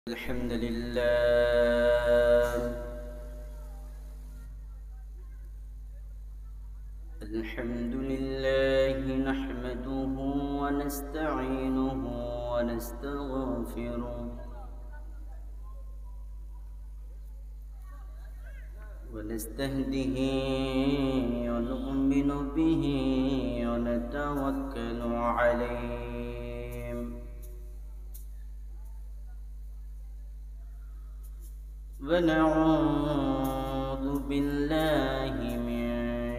الحمد لله نحمده ونستعينه ونستغفره ونستهديه ونؤمن به ونتوكل عليه ونعوذ بالله من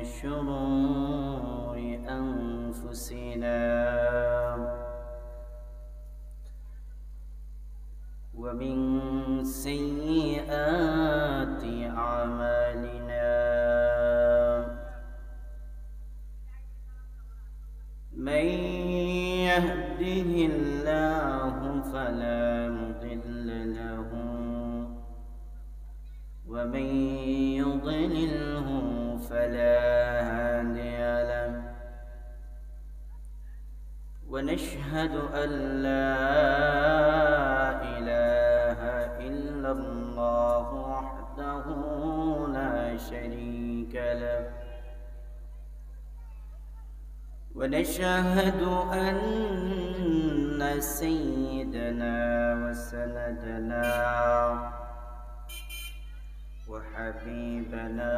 شرور أنفسنا ومن سيئات أعمالنا من يهده الله فلا مضل له ومن يضلله فلا هادي له ونشهد أن لا إله إلا الله وحده لا شريك له ونشهد أن سيدنا وسندنا وحبيبنا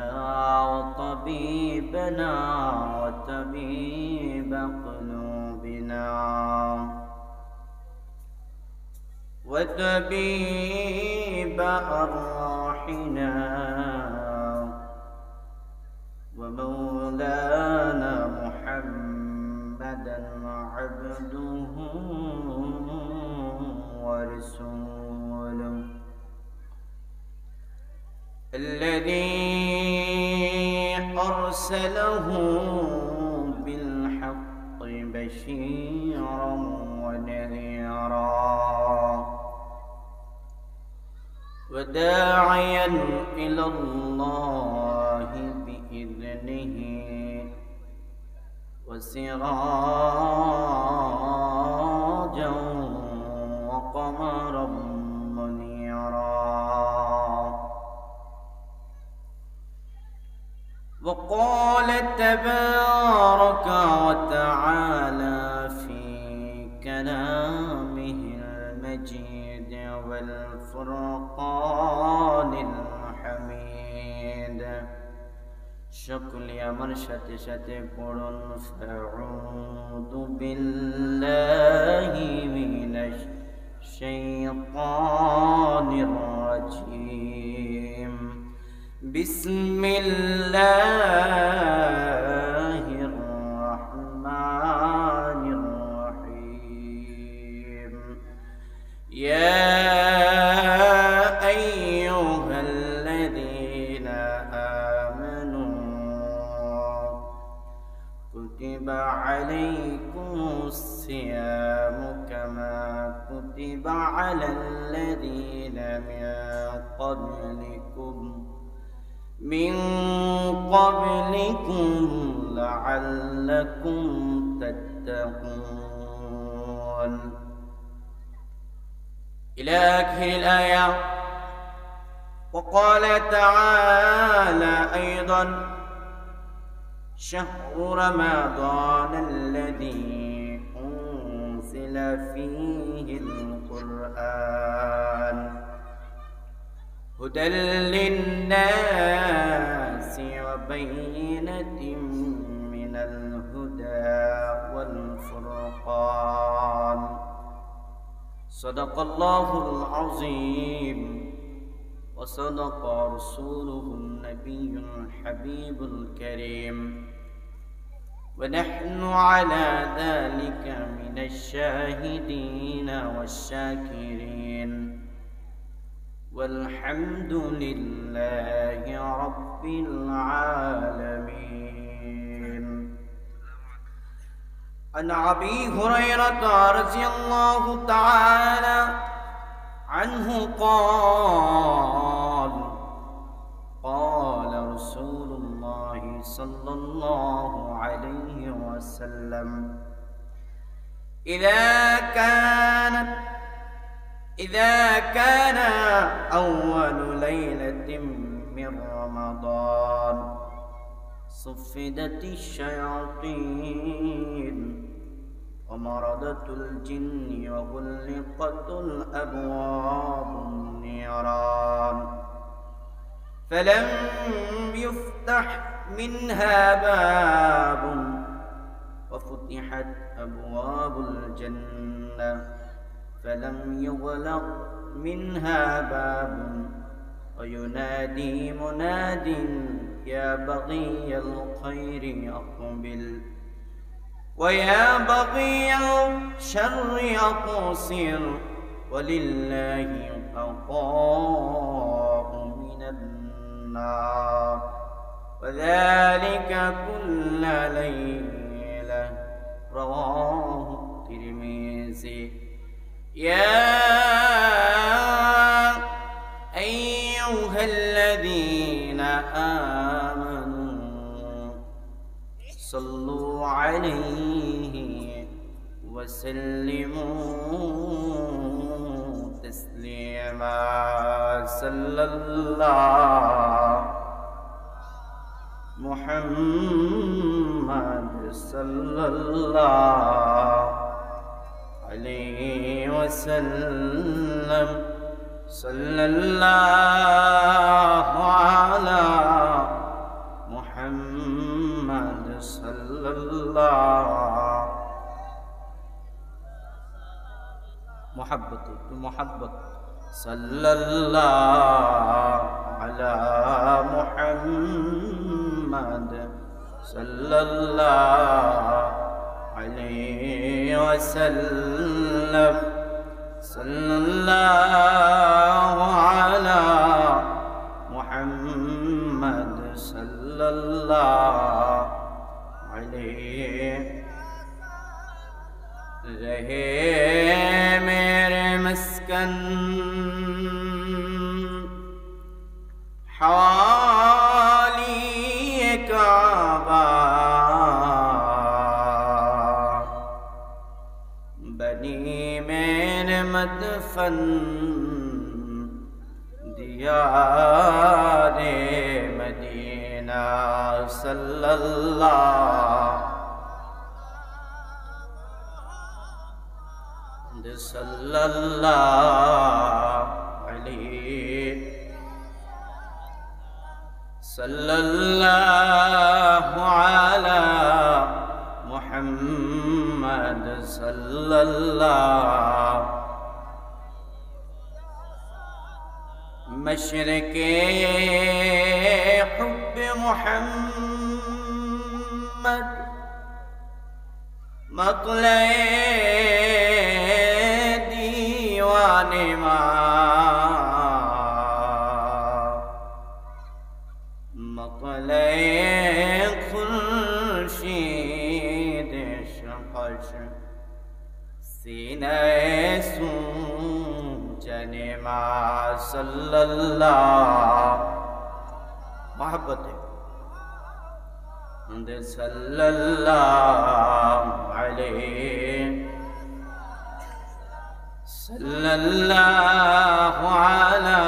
وطبيبنا وطبيب قلوبنا وطبيب أرواحنا ومولانا محمدا عبده ورسوله الذي أرسله بالحق بشيرا ونذيرا وداعيا إلى الله بإذنه وسراجا وقمرا وقال تبارك وتعالى في كلامه المجيد والفرقان الحميد شكل আমার সাথে সাথে পড়ুন فأعوذ بالله من الشيطان الرجيم بسم الله الرحمن الرحيم يا أيها الذين آمنوا كتب عليكم الصيام كما كتب على الذين من قبلكم لعلكم تتقون إلى آخر الآية. وقال تعالى أيضا شهر رمضان الذي أنزل فيه القرآن هدى للناس وبينة من الهدى والفرقان صدق الله العظيم وصدق رسوله النبي الحبيب الكريم ونحن على ذلك من الشاهدين والشاكرين والحمد لله رب العالمين. عن أبي هريرة رضي الله تعالى عنه قال قال رسول الله صلى الله عليه وسلم إذا كانت إذا كان أول ليلة من رمضان صفدت الشياطين ومردت الجن وغلقت الأبواب النيران فلم يفتح منها باب وفتحت أبواب الجنة فلم يغلق منها باب وينادي مناد يا بغي الخير أقبل ويا بغي الشر أقصر ولله بقاء من النار وذلك كل ليلة رواه الترمذي. يا أيها الذين آمنوا صلوا عليه وسلموا تسليما صلى الله محمد صلى الله عليه وسلم صلى الله على محمد صلى الله محبت صلى الله على محمد صلى الله عليه وسلم صلى الله على محمد صلى الله عليه रहे मेरे मस्कन हवाली काबा बनी मेरे मदफन दियारे मदीना सल्लल्लाहु सल्लल्लाहु अलैहि सल्लल्लाहु अला मुहम्मद सल्लल्लाहु मशरिके हुब्ब मुहम्मद मक़ले मक़ले खुर्शीद शक़श सीने सूजने मा सल्लल्लाहु मोहब्बत सल्लल्लाहु अलैहि सल्लल्लाहु अला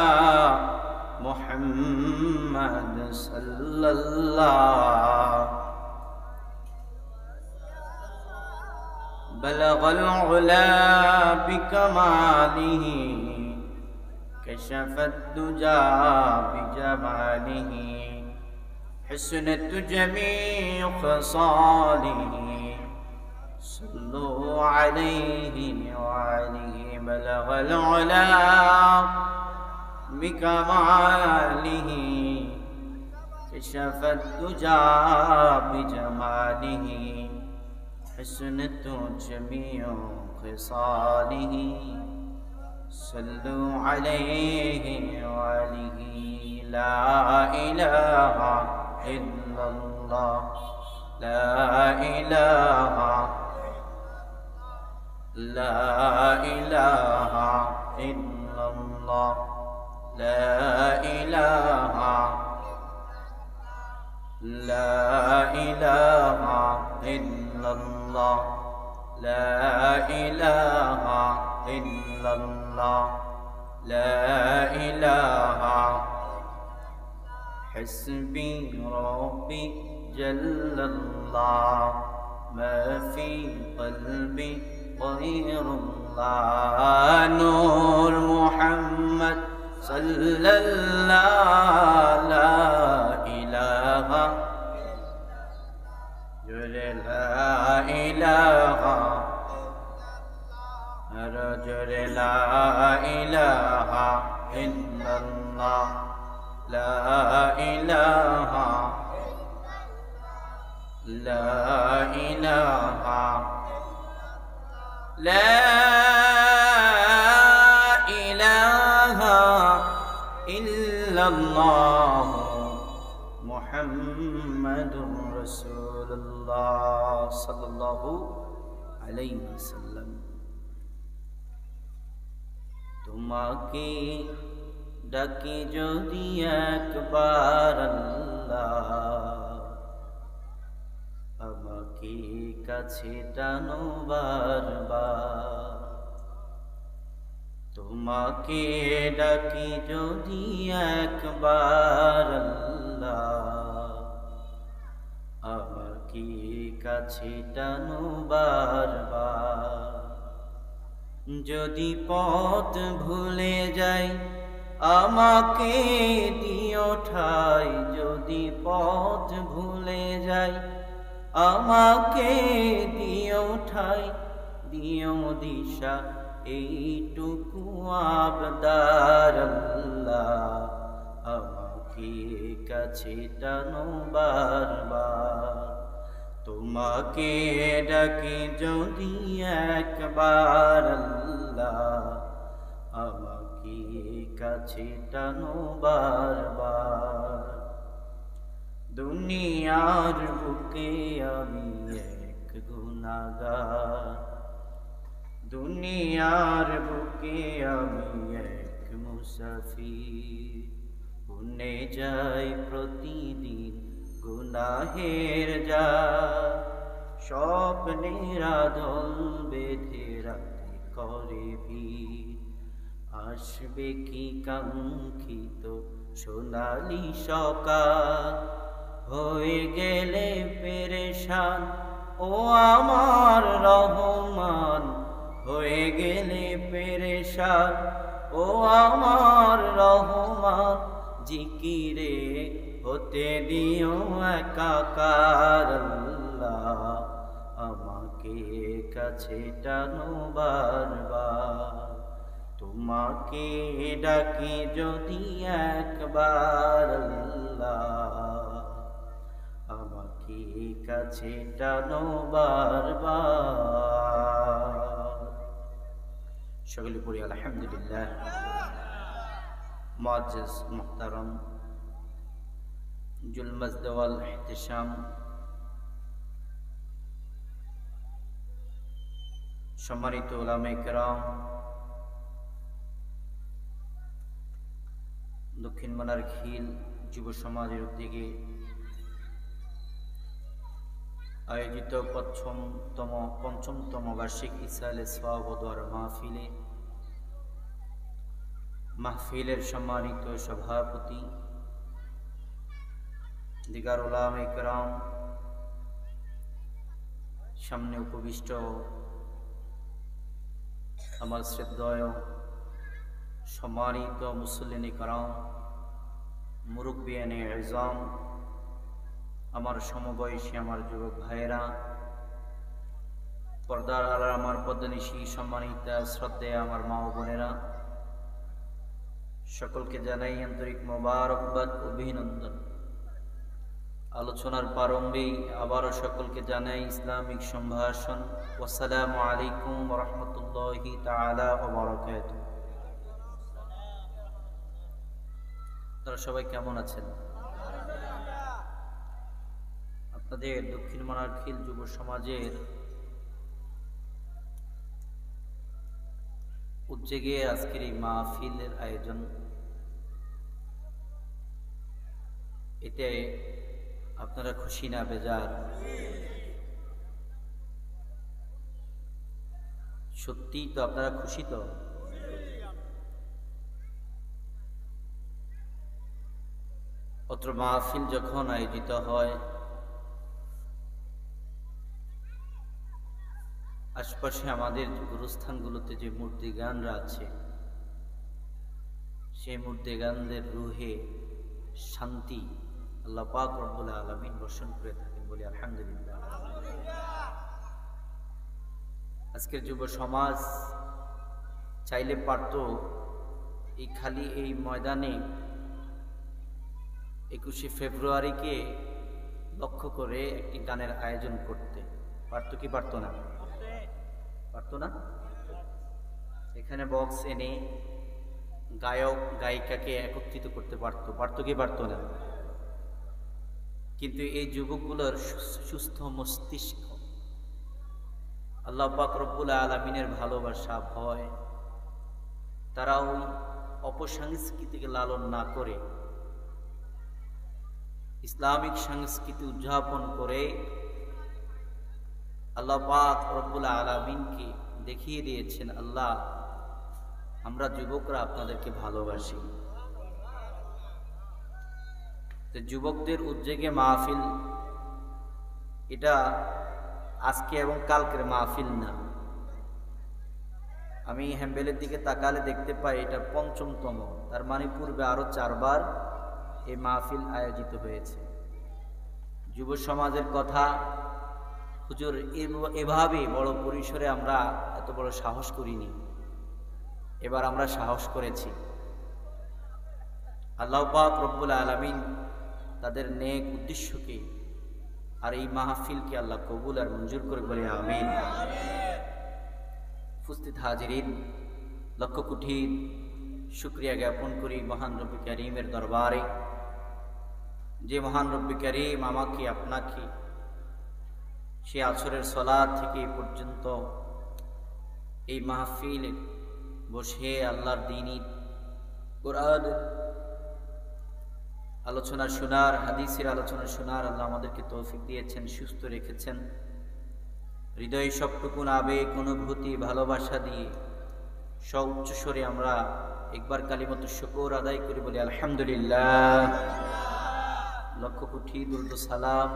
मुहम्मद सल्लल्लाहु बलगल उला बिकमालिही कशफत दुजा बिजमालिही हसनत जमीअ ख़सालिही सल्लु अलैहि वआलिहि बलगल उला बिकमालिही कशफत दुजा बिजमालिही हसनत जमीअ ख़सालिही सल्लु अलैहि वआलिहि ला इलाहा इल्लल्लाह ला इलाहा इल्लल्लाह ला इलाहा इल्लल्लाह ला इलाहा इल्लल्लाह لا إله حسبي ربي جل الله ما في قلبي غير الله نور محمد صلى الله لا إله لا إله رجل لا إله إلا الله لا إله لا إله لا إله إلا الله محمد رسول الله صلى الله عليه وسلم তোমাকে ডাকি যদি একবার আল্লাহ আমাকে কাছে টানো বারবার তোমাকে ডাকি যদি একবার আল্লাহ আমাকে কাছে টানো বারবার যদি পথ ভুলে যাই আমাকে দিও ঠাই যদি পথ ভুলে যাই আমাকে দিও ঠাই দিও দিশা এইটুকু আবদার আল্লাহ আমাকে কাছে টানো বারবার তোমাকে ডাকি যদি একবার আল্লাহ আমাকে কাছে টানো বারবার দুনিয়ার বুকে আমি এক গুনাহগার দুনিয়ার বুকে আমি এক মুসাফির পুনে যাই প্রতিদিন গুনাহের যা স্বপ্নের আদল বেঁধে রাতে করে ভিড় আসবে কি কাঙ্ক্ষিত সোনালি সকাল হয়ে গেলে পেরেশান ও আমার রহমান হয়ে গেলে পেরেশান ও আমার রহমান জিকিরে হতে দিও একাকার আল্লাহ আমাকে কাছে টানো বারবার তোমাকে ডাকি যদি একবার আল্লাহ আমাকে কাছে টানো বারবার সকলে পড়ি আলহামদুলিল্লাহ মুআজ্জিজ মুহতারাম জুল মাজদ ওয়াল ইহতিশাম সম্মানিত উলামায়ে কেরাম দক্ষিণ মনারখিল যুব সমাজের উদ্যোগে আয়োজিত পঞ্চমতম বার্ষিক ইসরায়েল সওয়াব ও দোয়ার মাহফিলের সম্মানিত সভাপতি দিগার উলামায়ে কেরাম সামনে উপবিষ্ট আমার শ্রদ্ধেয় সম্মানিত মুসল্লিনে কেরাম মুরব্বিয়ানে আযম আমার সমবয়সী আমার যুবক ভাইয়েরা পর্দার আড়ার আমার পদ্মনিশী সম্মানিত শ্রদ্ধেয় আমার মা ও বোনেরা সকলকে জানাই আন্তরিক মোবারকবাদ অভিনন্দন আলোচনার প্রারম্ভেই আবারও সকলকে জানাই ইসলামিক সম্ভাষণ আসসালামু আলাইকুম ওয়া রাহমাতুল্লাহি তাআলা ওয়া বারাকাতুহু আপনারা সবাই কেমন আছেন আপনাদের দক্ষিণ মনারখিল যুব সমাজের উদ্যোগে আজকের এই মাহফিলের আয়োজন এতে আপনারা খুশি না বেজার সত্যি তো আপনারা খুশি তো অত্র মাহফিল যখন আয়োজিত হয়, আশপাশে আমাদের গুরুস্থানগুলোতে যে মূর্তিগানরা আছে, সেই মূর্তিগানদের রুহে শান্তি আল্লাহ পাক রব্বুল আলামিন বর্ষণ করে থাকেন, বলি আলহামদুলিল্লাহ। আজকের যুব সমাজ চাইলে পারত এই খালি এই ময়দানে 21শে ফেব্রুয়ারিকে লক্ষ্য করে একটি গানের আয়োজন করতে। পারত কি পারত না? পারত না? এখানে বক্স এনে গায়ক গায়িকাকে একত্রিত করতে পারত। পারত কি পারত না? কিন্তু এই যুবকগুলোর সুস্থ মস্তিষ্ক, আল্লাহ পাক রব্বুল আলামিনের ভালোবাসা, ভয়, তারা ওই অপসংস্কৃতিকে লালন না করে ইসলামিক সংস্কৃতি উদযাপন করে আল্লাহ পাক রব্বুল আলামিনকে দেখিয়ে দিয়েছেন, আল্লাহ আমরা যুবকরা আপনাদেরকে ভালোবাসি। তো যুবকদের উদ্যোগে মাহফিল, এটা আজকে এবং কালকের মাহফিল না। আমি হ্যাম্বেলের দিকে তাকালে দেখতে পাই এটা ৫ম, তার মানে পূর্বে আরো 4 বার এই মাহফিল আয়োজিত হয়েছে। যুব সমাজের কথা হুজুর এভাবে বড় পরিসরে আমরা এত বড় সাহস করিনি, এবার আমরা সাহস করেছি। আল্লাহ পাক রব্বুল আলামিন তাদের নেক উদ্দেশ্যকে আর এই মাহফিলকে আল্লাহ কবুল আর মঞ্জুর করে, বলে আমিন। উপস্থিত হাজিরিন, লক্ষ কোটি শুকরিয়া জ্ঞাপন করি মহান রব্বি কারীমের দরবারে, যে মহান রব্বি কারীম আমাকে আপনাকে সে আসরের সালাত থেকে পর্যন্ত এই মাহফিলে বসে আল্লাহর দ্বীনি কোরআন আলোচনা শোনার, হাদিসের আলোচনা শোনার আল্লাহ আমাদেরকে তৌফিক দিয়েছেন, সুস্থ রেখেছেন। হৃদয়ে সবটুকুন আবেগ, অনুভূতি, ভালোবাসা দিয়ে সউচ্চ স্বরে আমরা একবার কালিমাতুশ শুকর আদায় করি, বলি আলহামদুলিল্লাহ। লক্ষ কোটি দুরূদ ও সালাম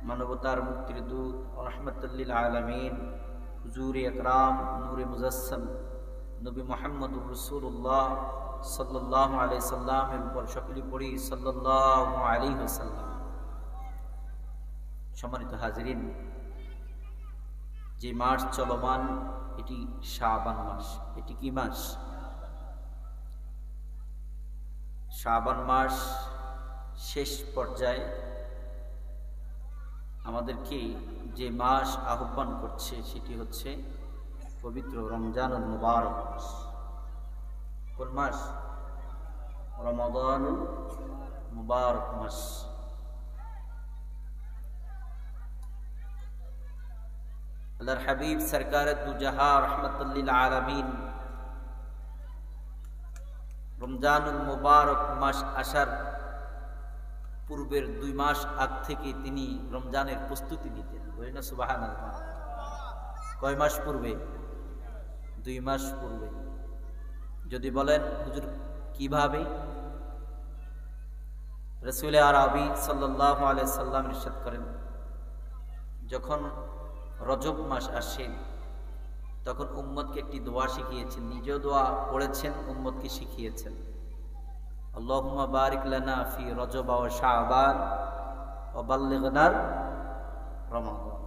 মানবতার মুক্তির দূত রাহমাতুল লিল আলামিন হুজুর আকরাম নূরে মুজাসসাম নবী মুহাম্মদুর রাসূলুল্লাহ সাল্লাল্লাহু আলাইহি সাল্লামের উপর সকলে পড়ি সাল্লাল্লাহু আলাইহি ওয়াসাল্লাম। সম্মানিত হাজিরিন, যে মাস চলমান এটি শাবান মাস। এটি কি মাস? শাবান মাস শেষ পর্যায়ে আমাদেরকে যে মাস আহ্বান করছে সেটি হচ্ছে পবিত্র রমজানুল মুবারক মাস। কোন মাস? রমাদানুল মুবারক মাস। আল্লাহর হাবিব সরকার দু জাহান রাহমাতুল লিল আলামিন রমজানুল মুবারক মাস আসার পূর্বের 2 মাস আগ থেকে তিনি রমজানের প্রস্তুতি নিতেন। বলেন না সুবহানাল্লাহ। কয় মাস পূর্বে? 2 মাস পূর্বে। যদি বলেন হুজুর কিভাবে? রাসূল আরবি সাল্লাল্লাহু আলাইহি সাল্লাম ইরশাদ করেন, যখন রজব মাস আসে তখন উম্মতকে একটি দোয়া শিখিয়েছেন, নিজেও দোয়া পড়েছেন, উম্মতকে শিখিয়েছেন। আল্লাহুম্মা বারিক লানা ফি রজব ওয়া শাবান ওয়া বাল্লিগনা রমাদান।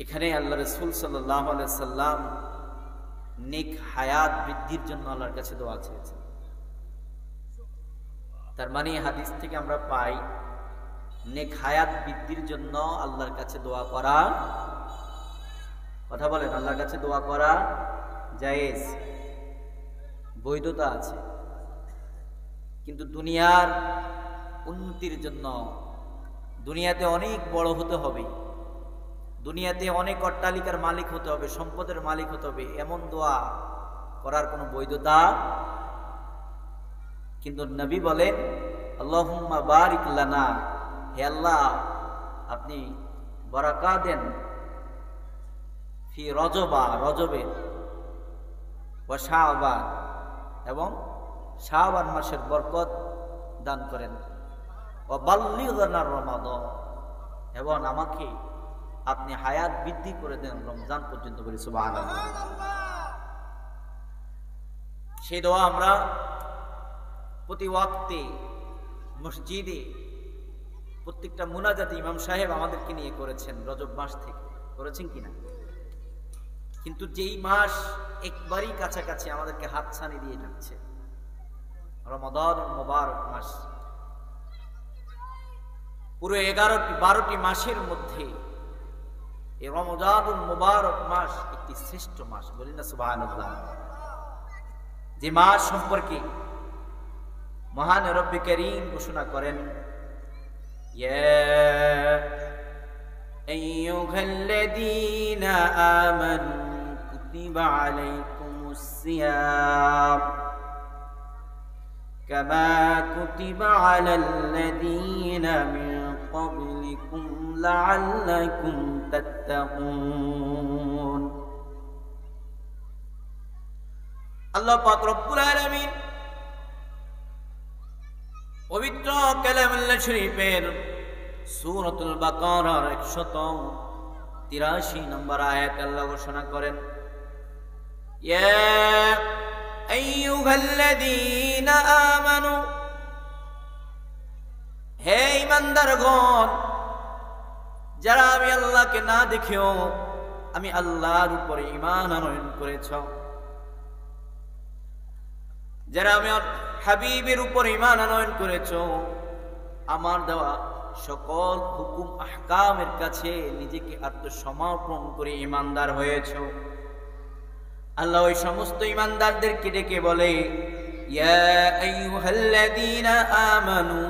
এখানে আল্লাহ রাসূল সাল্লাল্লাহু আলাইহি সাল্লাম নেক হায়াত বৃদ্ধির জন্য আল্লাহর কাছে দোয়া চেয়েছেন। তার মানে হাদিস থেকে আমরা পাই নেক হায়াত বৃদ্ধির জন্য আল্লাহর কাছে দোয়া করা, কথা বলেন, আল্লাহর কাছে দোয়া করা জায়েজ, বৈধতা আছে। কিন্তু দুনিয়ার উন্নতির জন্য, দুনিয়াতে অনেক বড় হতে হবে, দুনিয়াতে অনেক অট্টালিকার মালিক হতে হবে, সম্পদের মালিক হতে হবে, এমন দোয়া করার কোনো বৈধতা। কিন্তু নবী বলেন আল্লাহুম্মা বারিক লানা, হে আল্লাহ আপনি বারাকা দেন ফি রজবা, রজবে, ওয়া শাবান এবং শাবান মাসের বরকত দান করেন। ওয়া বাল্লিগনা রমাদান, এবং আমাকে আপনি হায়াত বৃদ্ধি করে দেন রমজান পর্যন্ত, বলি সুবহানাল্লাহ। সেই দোয়া আমরা প্রতি ওয়াক্তে মসজিদে প্রত্যেকটা মুনাজাতে ইমাম সাহেব আমাদেরকে নিয়ে করেছেন, রজব মাস থেকে করেছেন কিনা। কিন্তু যেই মাস একবারই কাছাকাছি আমাদেরকে হাতছানি দিয়ে যাচ্ছে, রমাদান মুবারক মাস। পুরো 11-12টি মাসের মধ্যে এই রমজানুল মুবারক মাস একটি শ্রেষ্ঠ মাস, বলি না সুবহানাল্লাহ। যে মাস সম্পর্কে মহান রব্বে কারীম ঘোষণা করেন, ইয়া আইয়ুহাল্লাযীনা আমানু কুতিবা আলাইকুমুস সিয়াম কামা কুতিবা আলাল্লাযীনা মিন ক্বাবলিকুম লাআল্লাকুম তাত্তাকুন। আল্লাহ পাক রব্বুল আলামিন পবিত্র কালামুল্লাহ শরীফের সূরাতুল বাকারার 183 নম্বর আয়াত আল্লাহ ঘোষণা করেন, ইয়া আইয়ুহাল্লাযীনা আমানু, হে ঈমানদারগণ, যারা আমি আল্লাহকে না দেখেও আমি আল্লাহর উপরে ঈমান আনয়ন করেছ, যারা আমি হাবিবের উপর ঈমান আনয়ন করেছ, আমার দেওয়া সকল হুকুম আহকামের কাছে নিজেকে আত্মসমর্পণ করে ঈমানদার হয়েছ, আল্লাহ ওই সমস্ত ঈমানদারদেরকে ডেকে বলে, ইয়া আইয়ুহাল্লাযীনা আমানু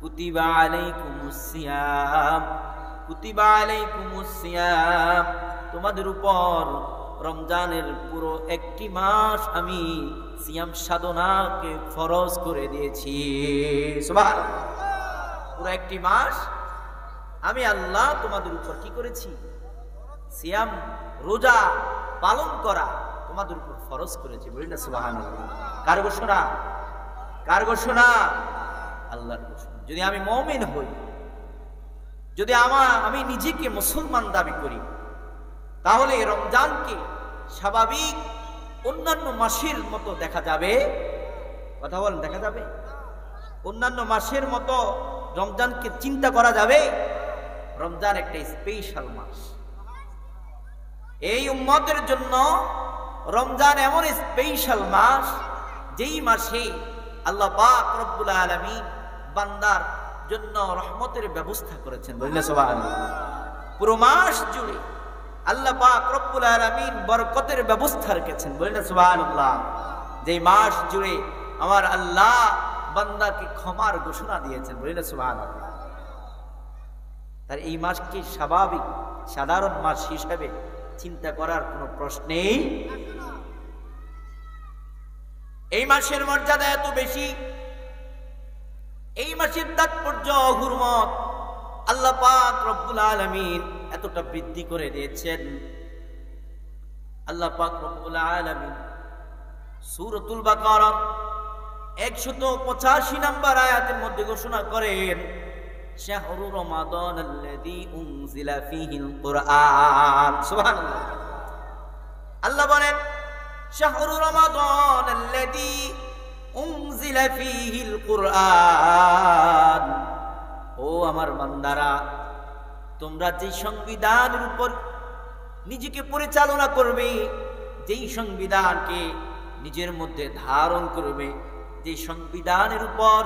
কুতিবা আলাইকুমুস সিয়াম, কুতিবা আলাইকুমুস সিয়াম, তোমাদের উপর রমজানের পুরো একটি মাস আমি সিয়াম সাধনাকে ফরজ করে দিয়েছি। সুবহানাল্লাহ, পুরো একটি মাস আমি আল্লাহ তোমাদের উপর কি করেছি? সিয়াম, রোজা পালন করা তোমাদের উপর ফরজ করেছি, বলি না সুবহানাল্লাহ। কার ঘোষণা? কার ঘোষণা? আল্লাহর ঘোষণা। যদি আমি মুমিন হই, যদি আমি নিজেকে মুসলমান দাবি করি, তাহলে রমজানকে স্বাভাবিক অন্যান্য মাসের মতো দেখা যাবে। কথা বলেন, দেখা যাবে? অন্যান্য মাসের মতো রমজানকে চিন্তা করা যাবে? রমজান একটা স্পেশাল মাস। এই উম্মতের জন্য রমজান এমন স্পেশাল মাস, যেই মাসে আল্লাহ পাক রব্বুল আলামিন বান্দার জন্য রহমতের ব্যবস্থা করেছেন, বললেন সুবহানাল্লাহ। পুরো মাস জুড়ে আল্লাহ পাক রব্বুল আলামিন বরকতের ব্যবস্থা রেখেছেন, বললেন সুবহানাল্লাহ। যেই মাস জুড়ে আমার আল্লাহ বান্দাকে ক্ষমার ঘোষণা দিয়েছেন, বললেন সুবহানাল্লাহ। তার এই মাসকে স্বাভাবিক সাধারণ মাস হিসেবে চিন্তা করার কোনো প্রশ্নেই। এই মাসের মর্যাদা এত বেশি, এই মাসের তাৎপর্য হুরমত আল্লাহ পাক রব্বুল আলামিন এতটা বৃদ্ধি করে দিয়েছেন। আল্লাহ পাক রব্বুল আলামিন সূরাতুল বাকারা 185 নম্বর আয়াতের মধ্যে ঘোষণা করেন, শাহরু রমাদানাল্লাযী উনজিলা ফীহিল কুরআন। সুবহানাল্লাহ। আল্লাহ বলেন, শাহরু রমাদানাল্লাযী উনজিলা ফীহিল কুরআন। ও আমার বান্দারা, তোমরা যে সংবিধানের উপর নিজেকে পরিচালনা করবে, যেই সংবিধানকে নিজের মধ্যে ধারণ করবে, যে সংবিধানের উপর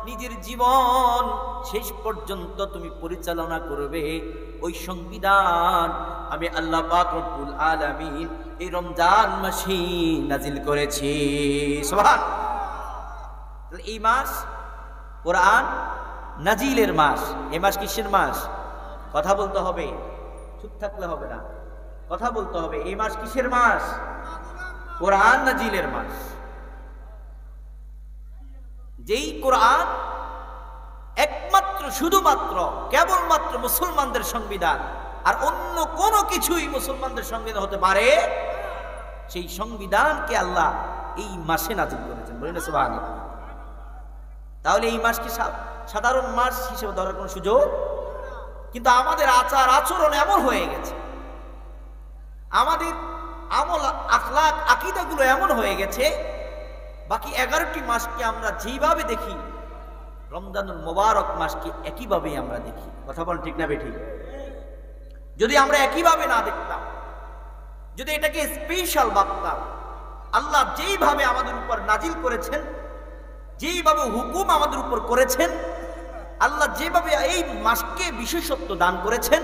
নিজের জীবন শেষ পর্যন্ত তুমি পরিচালনা করবে, ওই সংবিধান আমি আল্লাহ পাক রব্বুল আলামিন এই রমজান মাসে নাজিল করেছি। সুবহানাল্লাহ। এই মাস কোরআন নাজিলের মাস। এই মাস কিসের মাস? কথা বলতে হবে, চুপ থাকলে হবে না, কথা বলতে হবে। এই মাস কিসের মাস? কোরআন নাজিলের মাস। যেই কোরআন একমাত্র শুধুমাত্র কেবলমাত্র মুসলমানদের সংবিধান, আর অন্য কোনো কিছুই মুসলমানদের সংবিধান হতে পারে সেই সংবিধানকে আল্লাহ এই মাসে নাজিল করেছেন, বলেন সুবহানাল্লাহ। তাহলে এই মাসকে সাধারণ মাস হিসেবে ধরার কোনো সুযোগ, কিন্তু আমাদের আচার আচরণ এমন হয়ে গেছে, আমাদের আমল আখলাক আকীদাগুলো এমন হয়ে গেছে, বাকি 11টি মাসকে আমরা যেভাবে দেখি রমজানুল মোবারক মাসকে একইভাবে আমরা দেখি। কথা বলেন ঠিক না বেঠিক? যদি আমরা একইভাবে না দেখতাম, যদি এটাকে স্পেশাল ভাবতাম, আল্লাহ যেইভাবে আমাদের উপর নাজিল করেছেন, যেইভাবে হুকুম আমাদের উপর করেছেন, আল্লাহ যেভাবে এই মাসকে বিশেষত্ব দান করেছেন,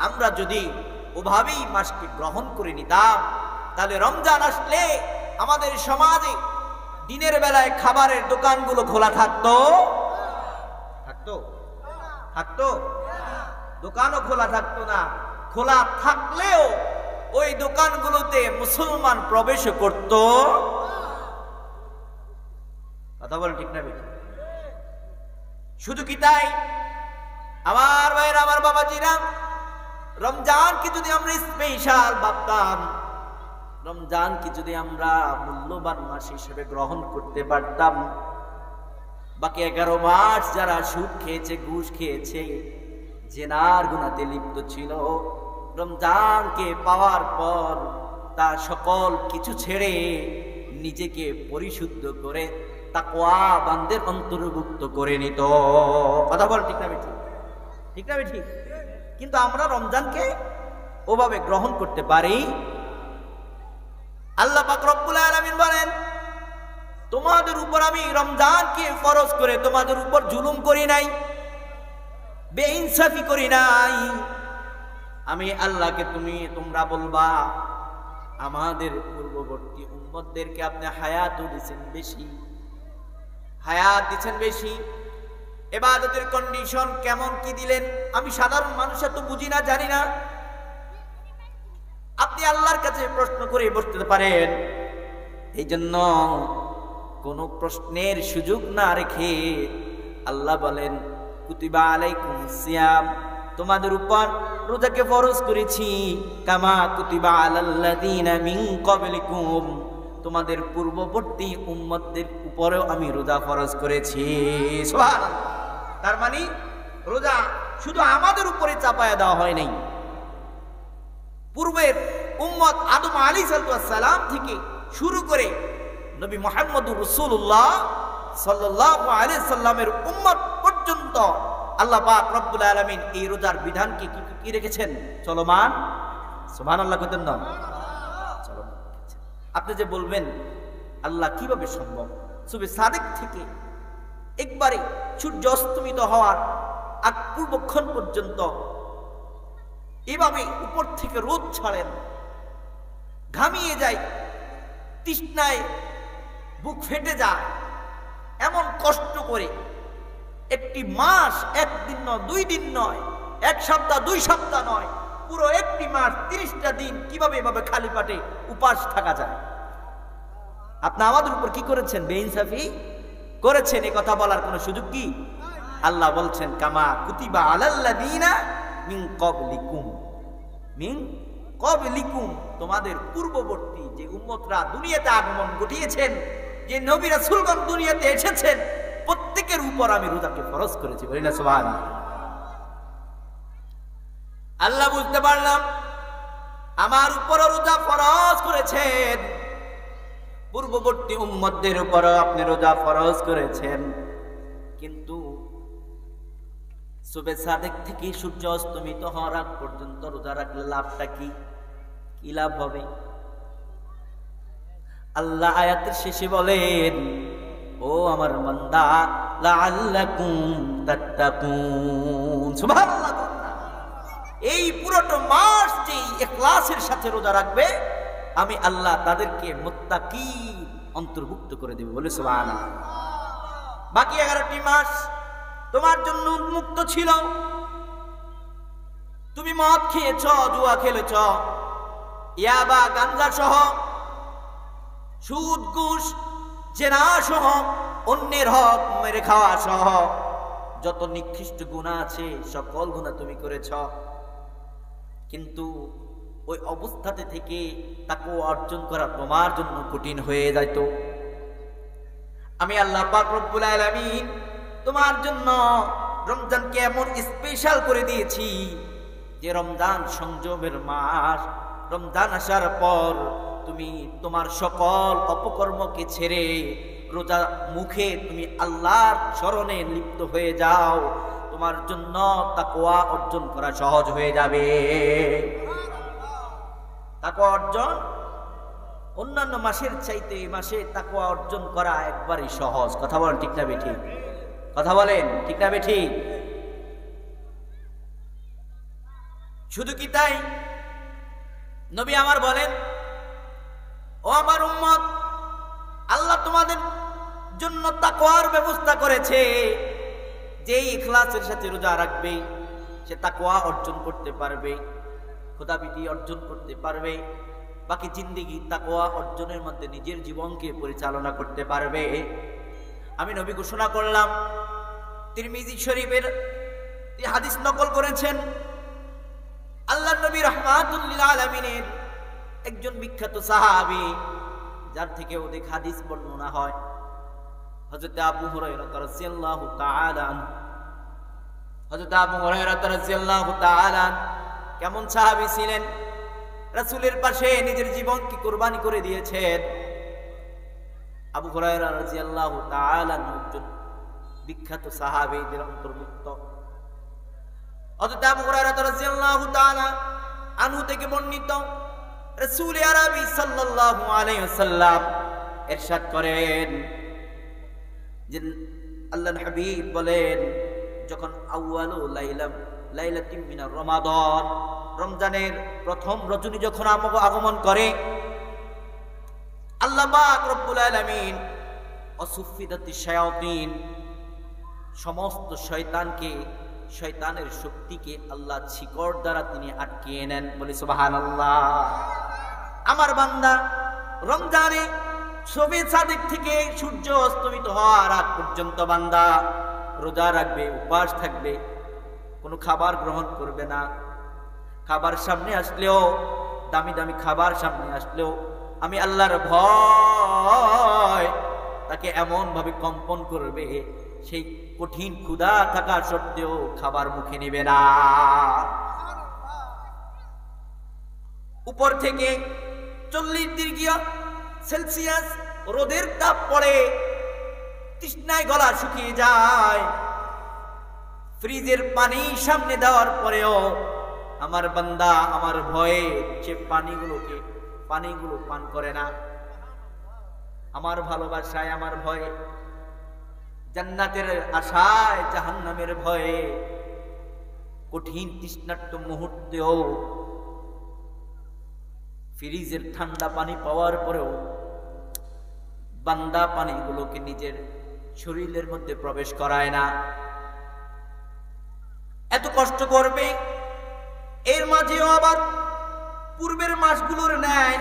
আমরা যদি ওভাবেই মাসকে গ্রহণ করে নিতাম, তাহলে রমজান আসলে আমাদের সমাজে দিনের বেলায় খাবারের দোকানগুলো খোলা থাকতো? দোকানও খোলা থাকতো না। খোলা থাকলেও ওই দোকানগুলোতে মুসলমান প্রবেশ করত? কথা বলেন ঠিক না বেঠিক? শুধু কি তাই, আমার ভাইয়েরা, আমার বাবাজিরা, রমজানকে যদি আমরা স্পেশাল ভাবতাম, রমজানকে যদি আমরা মূল্যবান মাস হিসেবে গ্রহণ করতে পারতাম, বাকি 11 মাস যারা সুদ খেয়েছে, ঘুষ খেয়েছে, জেনার গুনাতে লিপ্ত ছিল, রমজানকে পাওয়ার পর তার সকল কিছু ছেড়ে নিজেকে পরিশুদ্ধ করে তাকওয়া বান্দের অন্তর্ভুক্ত করে নিত। কথা বল ঠিক না বেঠিক? ঠিক না বেঠিক? কিন্তু আমরা রমজানকে ওভাবে গ্রহণ করতে পারি? আল্লাহ পাক রব্বুল আলামিন বলেন, তোমাদের উপর আমি রমজানকে ফরজ করে তোমাদের উপর জুলুম করি নাই, বেইনসাফি করি নাই। আমি আল্লাহকে তোমরা বলবা, আমাদের পূর্ববর্তী উম্মতদেরকে আপনি হায়াতও দিচ্ছেন বেশি, হায়াত দিচ্ছেন বেশি, ইবাদতের কন্ডিশন কেমন কি দিলেন আমি সাধারণ মানুষ এত বুঝি না, জানি না। আপনি আল্লাহর কাছে প্রশ্ন করে বসতে পারেন। এই জন্য কোন প্রশ্নের সুযোগ না রেখে আল্লাহ বলেন, কুতিবা আলাইকুমুস সিয়াম, তোমাদের উপর রোজাকে ফরজ করেছি, কামা কুতিবা আলাল্লাযীনা মিন ক্বাবলিকুম, তোমাদের পূর্ববর্তী উম্মতদের উপরেও আমি রোজা ফরজ করেছি। সুবহানাল্লাহ। তার মানে রোজা শুধু আমাদের উপরে চাপায়া দেওয়া হয় নাই, পূর্বের উম্মত আদম আলাইহিস সালাম থেকে শুরু করে নবী মুহাম্মদুর রাসূলুল্লাহ সাল্লাল্লাহু আলাইহি সাল্লামের উম্মত পর্যন্ত আল্লাহ পাক রব্বুল আলামিন এই রোজার বিধানকে কি রেখেছেন? চলমান। সুবহানাল্লাহ কইতেন না? চলমান। আপনি যে বলবেন আল্লাহ কিভাবে সম্ভব, সুবে সাদেক থেকে একবারে সূর্য অস্তমিত হওয়ার আগ পূর্বক্ষণ পর্যন্ত এভাবে উপর থেকে রোদ ছাড়েন, ঘামিয়ে যায়, তৃষ্ণায় বুক ফেটে যায়, এমন কষ্ট করে একটি মাস, একদিন নয়, 2 দিন নয়, 1 সপ্তাহ, 2 সপ্তাহ নয়, পুরো একটি মাস 30টা দিন কিভাবে এভাবে খালি পাটে উপাস থাকা যায়? আপনি আমাদের উপর কি করেছেন? বেইনসাফি করেছেন। এই কথা বলার কোনো সুযোগ কি? আল্লাহ বলছেন, কামা কুতিবা আলাল্লাযীনা মিন ক্বাবলিকুম, মিন ক্বাবলিকুম, তোমাদের পূর্ববর্তী যে উম্মতরা দুনিয়াতে আগমন ঘটিয়েছেন, যে নবী রাসূলগণ দুনিয়াতে এসেছেন, প্রত্যেকের উপর আমি রোজাকে ফরজ করেছি। বলি না সুবহানাল্লাহ। আল্লাহ বুঝতে পারলাম আমার উপর রোজা ফরজ করেছেন, পূর্ববর্তী উম্মতদের উপর আপনি রোজা ফরজ করেছেন, কিন্তু সুবে সাদেক থেকে সূর্য অস্তমিত হওয়ার আগ পর্যন্ত রোজা রাখলে লাভটা কি? কি লাভ হবে? আল্লাহ আয়াতের শেষে বলেন, ও আমার বান্দা, লাআল্লাকুম তাত্তাকুন। সুবহানাল্লাহ। এই পুরোটা মাস যে ইখলাসের সাথে রোজা রাখবে, আমি আল্লাহ তাদেরকে মুত্তাকি অন্তর্ভুক্ত করে দেব। বলে সুবহানাল্লাহ। বাকি 11টি মাস তোমার জন্য উন্মুক্ত ছিল। তুমি মদ খেয়েছ, জুয়া খেলেছ, ইয়াবা গাঞ্জা সহ, সুদ ঘুষ জেনা সহ, অন্যের হক মেরে খাওয়া সহ যত নিকৃষ্ট গুনাহ আছে সকল গুনাহ তুমি করেছ। কিন্তু ওই অবস্থাতে থেকে তাকওয়া অর্জন করা তোমার জন্য কঠিন হয়ে যেত। আমি আল্লাহ পাক রব্বুল আলামিন তোমার জন্য রমজানকে এমন স্পেশাল করে দিয়েছি যে রমজান সংযমের মাস। রমজান আসার পর তুমি তোমার সকল অপকর্মকে ছেড়ে রোজা মুখে তুমি আল্লাহর স্মরণে লিপ্ত হয়ে যাও, তোমার জন্য তাকওয়া অর্জন করা সহজ হয়ে যাবে। তাকওয়া অর্জন অন্যান্য মাসের চাইতে এই মাসে তাকওয়া অর্জন করা একবারই সহজ। কথা বলেন ঠিক না বেঠিক? কথা বলেন ঠিক না বেঠিক? শুধু কি তাই, নবী আমার বলেন, ও আমার উম্মত, আল্লাহ তোমাদের জন্য তাকওয়ার ব্যবস্থা করেছে। যে ইখলাসের সাথে রোজা রাখবে সে তাকওয়া অর্জন করতে পারবে, খোদাভীতি অর্জন করতে পারবে, বাকি জিন্দেগি তাকওয়া অর্জনের মধ্যে নিজের জীবনকে পরিচালনা করতে পারবে। আমি নবী ঘোষণা করলাম, তিরমিজি শরীফের হাদিস নকল করেছেন আল্লাহর নবী রাহমাতুল লিল আলামিনের একজন বিখ্যাত সাহাবী, যার থেকে অধিক হাদিস বর্ণনা হয়, হযরত আবু হুরায়রা রাদিয়াল্লাহু তাআলা আনহু। হযরত আবু হুরায়রা রাদিয়াল্লাহু তাআলা কেমন সাহাবী ছিলেন? রাসূলের পাশে নিজের জীবনকে কুরবানি করে দিয়েছেন। আবু হুরায়রা রাদিয়াল্লাহু তাআলা একজন বিখ্যাত সাহাবীদের অন্তর্ভুক্ত। হযরত আবু হুরায়রা রাদিয়াল্লাহু তাআলা আনহু থেকে বর্ণিত, রাসূল আরবি সাল্লাল্লাহু আলাইহি ওয়াসাল্লাম ইরশাদ করেন যে আল্লাহর হাবিব বলেন, যখন আউয়ালু লাইলাতিন মিনার রমাদান, রমজানের প্রথম রজনী যখন আগমন করে, আল্লাহ পাক রব্বুল আলামিন অসুফিদাতিশ শায়াতিন, সমস্ত শয়তানকে, শয়তানের শক্তিকে আল্লাহ শিকড় দ্বারা তিনি আটকিয়ে নেন। বলি সুবহানাল্লাহ। আমার বান্দা রমজানে শবে সাদিক থেকে সূর্য অস্তমিত হওয়ার আগ পর্যন্ত বান্দা রোজা রাখবে, উপবাস থাকবে, কোনো খাবার গ্রহণ করবে না। খাবার সামনে আসলেও, দামি দামি খাবার সামনে আসলেও আমি আল্লাহর ভয় তাকে এমন ভাবে কম্পন করবে, সেই কঠিন ক্ষুধা থাকা সত্ত্বেও খাবার মুখে নেবে না। উপর থেকে 40 ডিগ্রি সেলসিয়াস রোদের তাপ পড়ে, তৃষ্ণায় গলা শুকিয়ে যায়। ফ্রিজের পানি সামনে দেওয়ার পরেও আমার বান্দা আমার ভয়ে সে পানিগুলো পান করে না। আমার ভালোবাসায়, আমার ভয়ে, জান্নাতের আশায়, জাহান্নামের ভয়ে, কঠিন তৃষ্ণার্ত মুহূর্তেও ফ্রিজের ঠান্ডা পানি পাওয়ার পরেও বান্দা পানিগুলোকে নিজের শরীরের মধ্যে প্রবেশ করায় না। এত কষ্ট করবে, এর মাঝেও আবার পূর্বের মাসগুলোর ন্যায়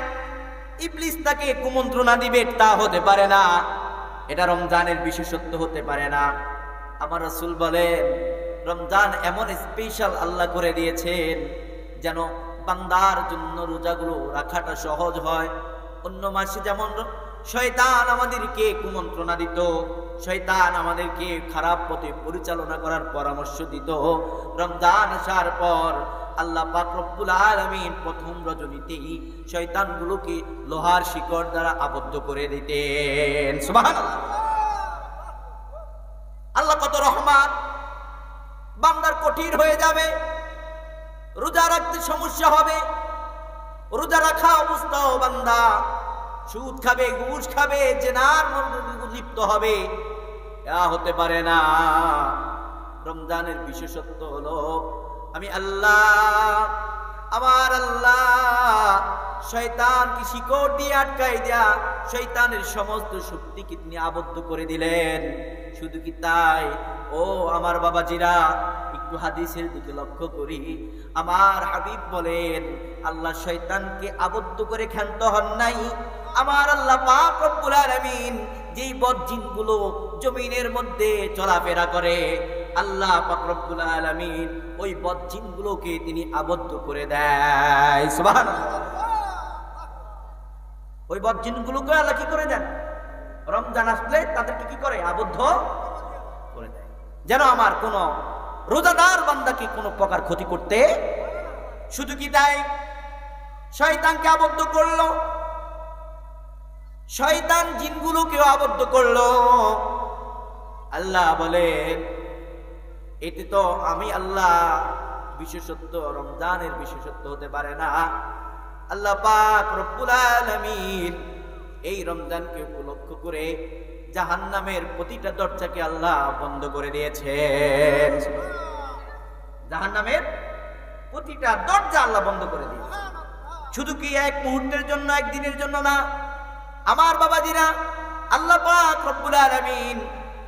ইবলিস তাকে কুমন্ত্রণা দিবে, তা হতে পারে না। এটা রমজানের বিশেষত্ব হতে পারে না। আমার রাসূল বলেন, রমজান এমন স্পেশাল আল্লাহ করে দিয়েছেন যেন বান্দার জন্য রোজাগুলো রাখাটা সহজ হয়। অন্য মাসে যেমন শয়তান আমাদেরকে কুমন্ত্রণা দিত, শয়তান আমাদেরকে খারাপ পথে পরিচালনা করার পরামর্শ দিত, রমজান আসার পর আল্লাহ পাক রব্বুল আলামিন প্রথম রজনীতেই শয়তানগুলোকে লোহার শিকড় দ্বারা আবদ্ধ করে দিতেন। সুবহানাল্লাহ। আল্লাহ কত রহমান। বান্দার কঠিন হয়ে যাবে, রোজা রাখতে সমস্যা হবে, রোজা রাখা অবস্থাও বান্দা সুদ খাবে, ঘুষ খাবে, জেনার মধ্যে লিপ্ত হবে, তা হতে পারে না। রমজানের বিশেষত্ব হলো আমি আল্লাহ, আমার আল্লাহ শয়তানকে শিকড় দিয়ে আটকাই দেয়া, শয়তানের সমস্ত শক্তিকে তিনি আবদ্ধ করে দিলেন। শুধু কি তাই, ও আমার বাবাজিরা, একটু হাদিসের দিকে লক্ষ্য করি। আমার হাবিব বলেন, আল্লাহ শয়তানকে আবদ্ধ করে ক্ষান্ত হন নাই। আমার আল্লাহ পাক রব্বুল আলামিন যেই বদজিনগুলো জমিনের মধ্যে চলাফেরা করে, আল্লাহ পাক রব্বুল আলামিন ওই বদজিনগুলোকে তিনি আবদ্ধ করে দেয়। সুবহানাল্লাহ। ওই বদজিনগুলোকে আল্লাহ কি করে দেন? রমজান আসলে তাদেরকে কি করে? আবদ্ধ করে দেয়, যেন আমার কোন রোজাদার বান্দাকে কোনো প্রকার ক্ষতি করতে। শুধু কি তাই, শয়তানকে আবদ্ধ করলো, শয়তান জিনগুলোকেও আবদ্ধ করলো। আল্লাহ বলেন এতে তো আমি আল্লাহ বিশেষত্ব, রমজানের বিশেষত্ব হতে পারে না। আল্লাহ পাক রব্বুল আলামিন এই রমজানকে উপলক্ষ করে জাহান্নামের প্রতিটা দরজাকে আল্লাহ বন্ধ করে দিয়েছেন। জাহান্নামের প্রতিটা দরজা আল্লাহ বন্ধ করে দিয়েছেন। শুধু কি এক মুহূর্তের জন্য, একদিনের জন্য না আমার বাবাজিরা, আল্লাহ পাক রব্বুল আলামিন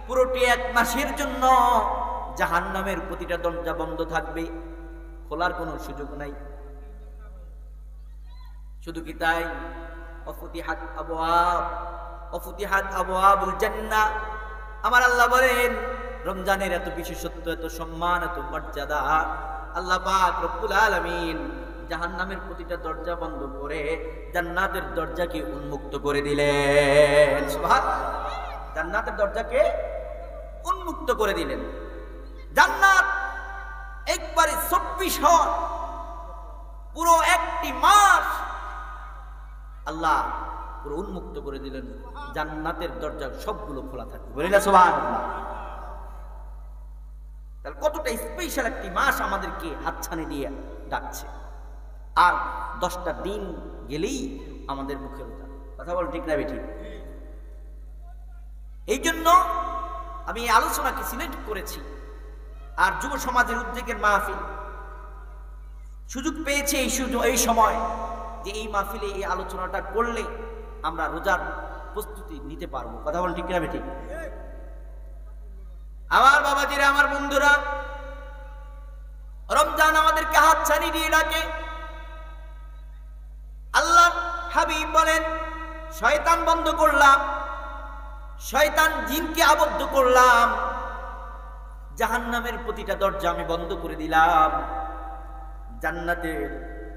পুরোটি এক মাসের জন্য জাহান্নামের প্রতিটা দরজা বন্ধ থাকবে, খোলার কোনো সুযোগ নাই। শুধু কি তাই, অফুতিহাত আবওয়াব, অফুতিহাত আবওয়াবুল জান্নাহ। আমার আল্লাহ বলেন রমজানের এত বিশেষত্ব, এত সম্মান, এত মর্যাদা, আল্লাহ পাক রব্বুল আলামিন জাহান্নামের প্রতিটা দরজা বন্ধ করে জান্নাতের দরজাকে উন্মুক্ত করে দিলেন। সুবহানাল্লাহ। জান্নাতের দরজাকে উন্মুক্ত করে দিলেন। জান্নাত একবারে 24 ঘন্টা, পুরো একটি মাস আল্লাহ পুরো উন্মুক্ত করে দিলেন। জান্নাতের দরজা সবগুলো খোলা থাকবে। বলি না সুবহানাল্লাহ। তাহলে কতটা স্পেশাল একটি মাস আমাদেরকে হাতছানি দিয়ে ডাকছে। আর 10টা দিন গেলেই আমাদের মুখে রোজা। কথা বল ঠিক না বেঠি? এই জন্য আমি এই আলোচনাকে সিলেক্ট করেছি। আর যুব সমাজের উদ্যোগের মাহফিল সুযোগ পেয়েছে এই সময় যে এই মাহফিলে এই আলোচনাটা করলে আমরা রোজার প্রস্তুতি নিতে পারবো। কথা বল ঠিক না বেঠি? আমার বাবাজিরা, আমার বন্ধুরা, রমজান আমাদেরকে হাতছানি দিয়ে ডাকে। আল্লাহ হাবিব বলেন শয়তান বন্ধ করলাম, শয়তান জিনকে আবদ্ধ করলাম, জাহান্নামের প্রতিটা দরজা আমি বন্ধ করে দিলাম, জান্নাতের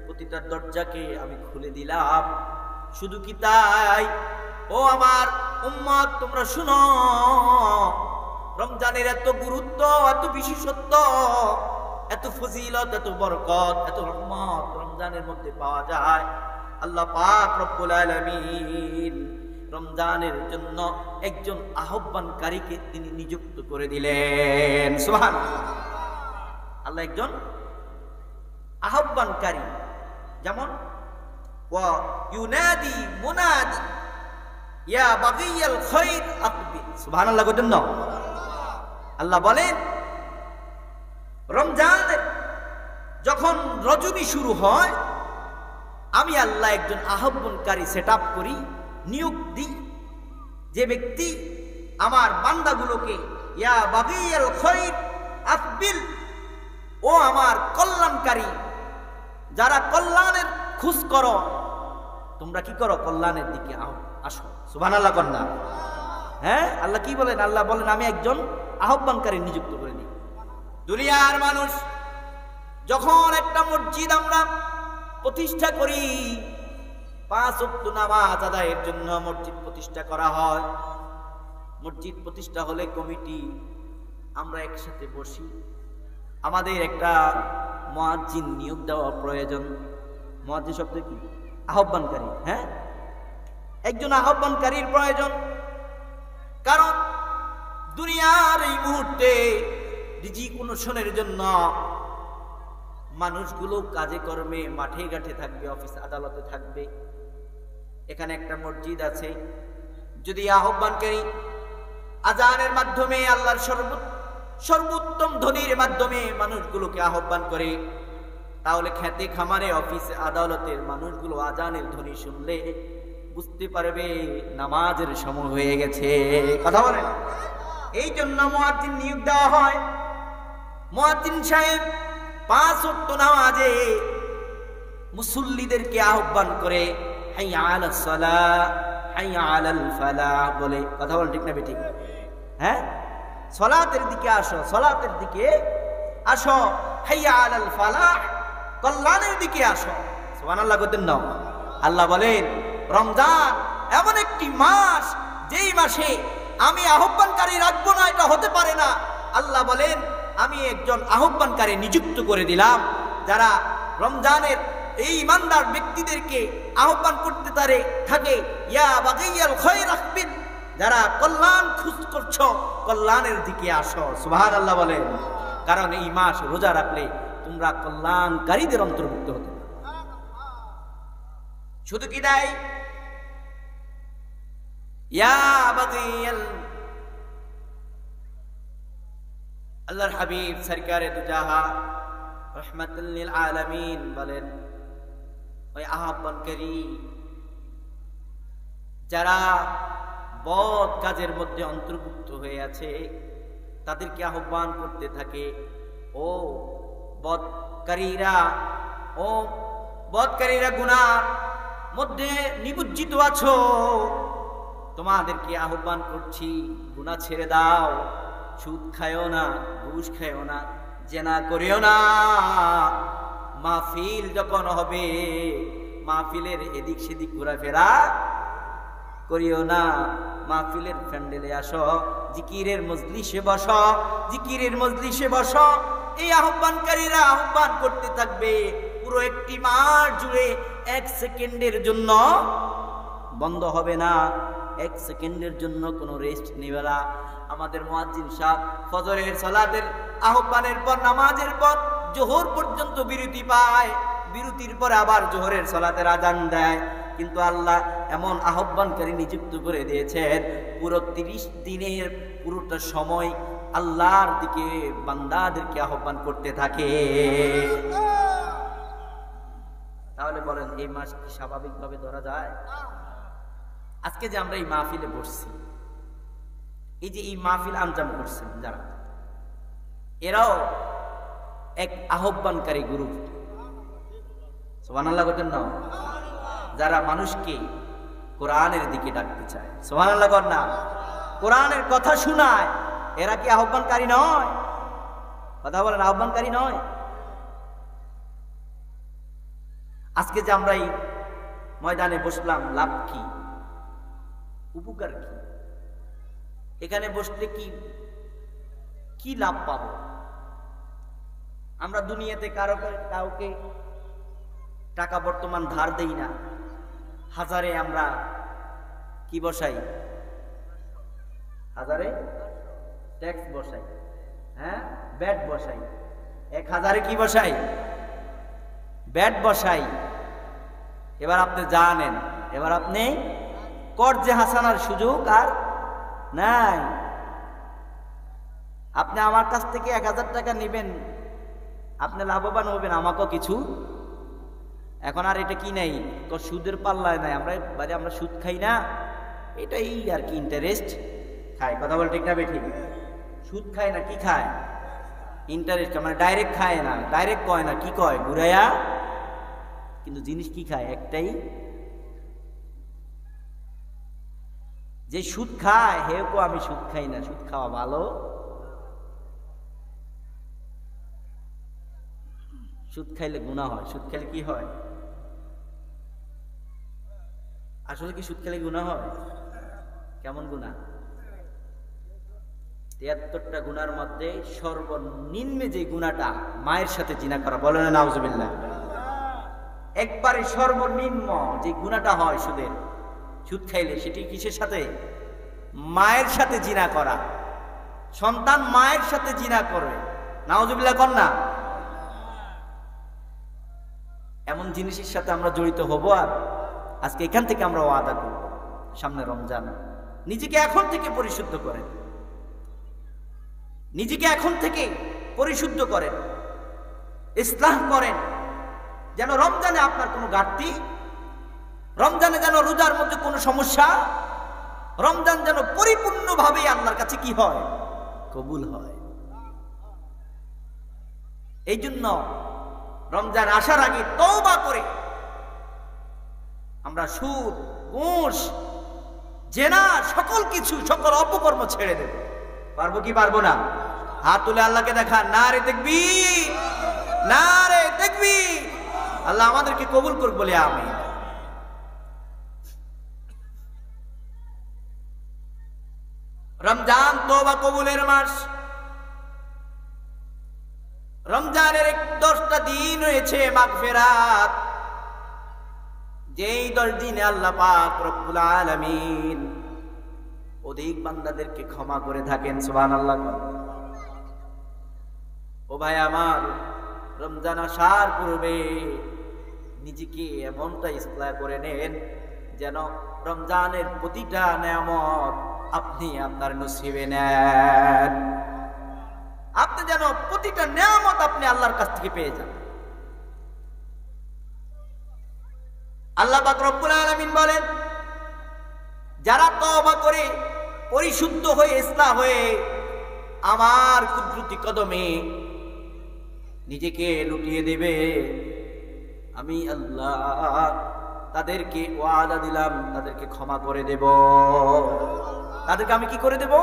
প্রতিটা দরজাকে আমি খুলে দিলাম। শুধু কি তাই, ও আমার উম্মত তোমরা শুনো, রমজানের এত গুরুত্ব, এত বিশেষত্ব, এত ফজিলত, এত বরকত, এত রহমত রমজানের মধ্যে পাওয়া যায়। আল্লাহ পাক রব্বুল আলামিন রমজানের জন্য একজন আহ্বানকারীকে তিনি নিযুক্ত করে দিলেন। সুবহানাল্লাহ। আল্লাহ একজন আহ্বানকারী, যেমন ওয়া ইউনাদি মুনাদি ইয়া বাগিয়াল খায়র আকবিল। সুবহানাল্লাহ কইতেন না? আল্লাহ বলেন রমজানের যখন রজনী শুরু হয়, আমি আল্লাহ একজন আহ্বানকারী সেট আপ করি, নিয়োগ দিই, যে ব্যক্তি আমার বান্দাগুলোকে ইয়া বাগিয়াল খায়র আকবিল, ও আমার কল্যাণকারী, যারা কল্যাণের খোঁজ করো, তোমরা কি করো? কল্যাণের দিকে আসো। সুবহানাল্লাহ কন্যা। হ্যাঁ, আল্লাহ কি বলেন? আল্লাহ বলেন আমি একজন আহ্বানকারী নিযুক্ত করে দিই। দুনিয়ার মানুষ যখন একটা মসজিদ আমরা প্রতিষ্ঠা করি, 5 ওয়াক্ত নামাজ আদায়ের জন্য মসজিদ প্রতিষ্ঠা করা হয়। মসজিদ প্রতিষ্ঠা হলে কমিটি আমরা একসাথে বসি, আমাদের একটা মুয়াজ্জিন নিয়োগ দেওয়া প্রয়োজন। মুয়াজ্জিন শব্দ কি? আহ্বানকারী। হ্যাঁ, একজন আহ্বানকারীর প্রয়োজন। কারণ দুনিয়ার এই মুহূর্তে রিজিক অনুসরণের জন্য মানুষগুলো কাজে কর্মে মাঠে ঘাটে থাকবে, অফিস আদালতে থাকবে। এখানে একটা মসজিদ আছে, যদি আহ্বানকারী আজানের মাধ্যমে আল্লাহর সর্বোত্তম ধ্বনির মাধ্যমে মানুষগুলোকে আহ্বান করে, তাহলে খেতে খামারে অফিস আদালতের মানুষগুলো আজানের ধ্বনি শুনলে বুঝতে পারবে নামাজের সময় হয়ে গেছে। কথা বলেন? এই জন্য মুয়াজ্জিন নিয়োগ দেওয়া হয়। মুয়াজ্জিন সাহেব 5 ওয়াক্ত নামাজে মুসল্লিদেরকে আহ্বান করে হাইয়া আলাস সালাহ, হাইয়া আলাল ফালাহ বলে। কথা বলেন ঠিক না বেঠিক? হ্যাঁ, সালাতের দিকে আসো, সালাতের দিকে আসো, হাইয়া আলাল ফালাহ, কল্যাণের দিকে আসো। সুবহানাল্লাহ কইতেন না? আল্লাহ বলেন রমজান এমন একটি মাস, যেই মাসে আমি আহ্বানকারী রাখবো না, এটা হতে পারে না। আল্লাহ বলেন আমি একজন আহ্বানকারী নিযুক্ত করে দিলাম, যারা রমজানের এই ইমানদার ব্যক্তিদেরকে আহ্বান করতে থাকে, ইয়া বাগিয়াল খায়র আকবিল, যারা কল্যাণ খুঁজ করছো কল্যাণের দিকে আসো। সুবহানাল্লাহ বলেন। কারণ এই মাস রোজা রাখলে তোমরা কল্যাণকারীদের অন্তর্ভুক্ত হতে পারো। শুধু কি তাই? ইয়া বাগিয়াল, আল্লাহর হাবিব সরকারে দুজাহা রাহমাতুল লিল আলামিন বলেন, ওই আহ্বানকারী যারা বদ কাজের মধ্যে অন্তর্ভুক্ত হয়ে আছে তাদেরকে আহ্বান করতে থাকে, ও বদকারীরা গুনার মধ্যে নিমজ্জিত আছো, তোমাদেরকে আহ্বান করছি গুনাহ ছেড়ে দাও, সুদ খায়ও না, ঘুষ খায়ও না, জেনা করিও না। মাহফিল যখন হবে মাহফিলের এদিক সেদিক ঘোরাফেরা করিও না, মাহফিলের প্যান্ডেলে আসো, জিকিরের মজলিসে বসো, জিকিরের মজলিসে বসো। এই আহ্বানকারীরা আহ্বান করতে থাকবে পুরো একটি মাস জুড়ে, এক সেকেন্ডের জন্য বন্ধ হবে না, এক সেকেন্ডের জন্য কোনো রেস্ট নেবে না। আমাদের মুয়াজ্জিন সাহেব ফজরের সালাতের আহ্বানের পর, নামাজের পর জোহর পর্যন্ত বিরতি পায়, বিরতির পর আবার জোহরের সালাতের আজান দেয়। কিন্তু আল্লাহ এমন আহ্বানকারী নিযুক্ত করে দিয়েছেন, পুরো 30 দিনের পুরোটা সময় আল্লাহর দিকে বান্দাদেরকে আহ্বান করতে থাকে। তাহলে বলেন এই মাস কি স্বাভাবিকভাবে ধরা যায়? আজকে যে আমরা এই মাহফিলে বসছি, এই যে এই মাহফিল আঞ্জাম করছেন যারা, এরাও এক আহ্বানকারী গ্রুপ। সুবহানাল্লাহ বলেন না? যারা মানুষকে কোরআনের দিকে ডাকতে চায়। সুবহানাল্লাহ বলেন না? কোরআনের কথা শোনায়, এরা কি আহ্বানকারী নয়? কথা বলেন, আহ্বানকারী নয়? আজকে যে আমরা এই ময়দানে বসলাম, লাভ কি, উপকার কি? এখানে বসলে কি লাভ পাবো? আমরা দুনিয়াতে কাউকে টাকা বর্তমান ধার দেই না, হাজারে আমরা কি বসাই? হাজারে ট্যাক্স বসাই, হ্যাঁ, ব্যাট বসাই। 1000-এ কি বসাই? ব্যাট বসাই। এবার আপনি জানেন, এবার আপনি কর্জে হাসানার সুযোগ আর নাই। আপনি আমার কাছ থেকে 1000 টাকা নেবেন, আপনি লাভবান হবেন, আমাকেও কিছু। এখন আর এটা কি নাই, সুদের পাল্লায় নাই। আমরা সুদ খাই না, এটাই আর কি, ইন্টারেস্ট খাই। কথা বল ঠিক না বেঠিক? সুদ খায় না, কি খায়? ইন্টারেস্ট। মানে ডাইরেক্ট খায় না, ডাইরেক্ট কয় না, কি কয়? ঘুরাইয়া। কিন্তু জিনিস কি খায়? একটাই। যে সুদ খায় হে কো আমি সুদ খাই না, সুদ খাওয়া ভালো। সুদ খাইলে গুনাহ হয়। সুদ খেলে কি হয়? আসলে কি সুদ খেলে গুনাহ হয়? কেমন গুনাহ? 73টা গুনার মধ্যে সর্বনিম্নে যে গুনাহটা মায়ের সাথে জিনা করা, বলে না নাউজুবিল্লাহ। একবারে সর্বনিম্ন যে গুনাহটা হয় সুদ খাইলে, সেটি কিসের সাথে? মায়ের সাথে জিনা করা। সন্তান মায়ের সাথে জিনা করবে, নাউজুবিল্লাহ কর না। এমন জিনিসের সাথে আমরা জড়িত হব। আর আজকে এখান থেকে আমরা ওয়াদা করব, সামনে রমজান, নিজেকে এখন থেকে পরিশুদ্ধ করেন, নিজেকে এখন থেকে পরিশুদ্ধ করেন, ইসলাহ করেন, যেন রমজানে আপনার কোনো ঘাটতি, রমজানে যেন রোজার মধ্যে কোনো সমস্যা, রমজান যেন পরিপূর্ণভাবে আল্লাহর কাছে কি হয়? কবুল হয়। এই জন্য রমজান আসার আগে তওবা করে আমরা সুদ, ঘুষ, জেনা, সকল কিছু, সকল অপকর্ম ছেড়ে দেব। পারবো কি পারবো না? হাত তুলে আল্লাহকে দেখান, নারে তাকবীর, নারে তাকবীর। আল্লাহ আমাদেরকে কবুল করুক বলে আমিন। রমজান তওবা কবুলের মাস। রমজানের 10টা দিন রয়েছে মাগফিরাত, যেই 10 দিনে আল্লাহ পাক রব্বুল আলামিন অধিক বান্দাদেরকে ক্ষমা করে থাকেন। সুবহানাল্লাহ। ও ভাই আমার, রমজান আসার পূর্বে নিজেকে এমনটা ইসলাহ করে নেন যেন রমজানের প্রতিটা নেয়ামত আপনি আপনার নসিবে নেন। আপনি যেন প্রতিটা নেয়ামত আপনি আল্লাহর কাছ থেকে পেয়ে যান। আল্লাহ পাক রব্বুল আলামিন বলেন, যারা তওবা করে পরিশুদ্ধ হয়ে ইসলাহ হয়ে আমার কুদরতি কদমে নিজেকে লুটিয়ে দেবে, আমি আল্লাহ তাদেরকে ওয়াদা দিলাম, তাদেরকে ক্ষমা করে দেব। তাদেরকে আমি কি করে দেব?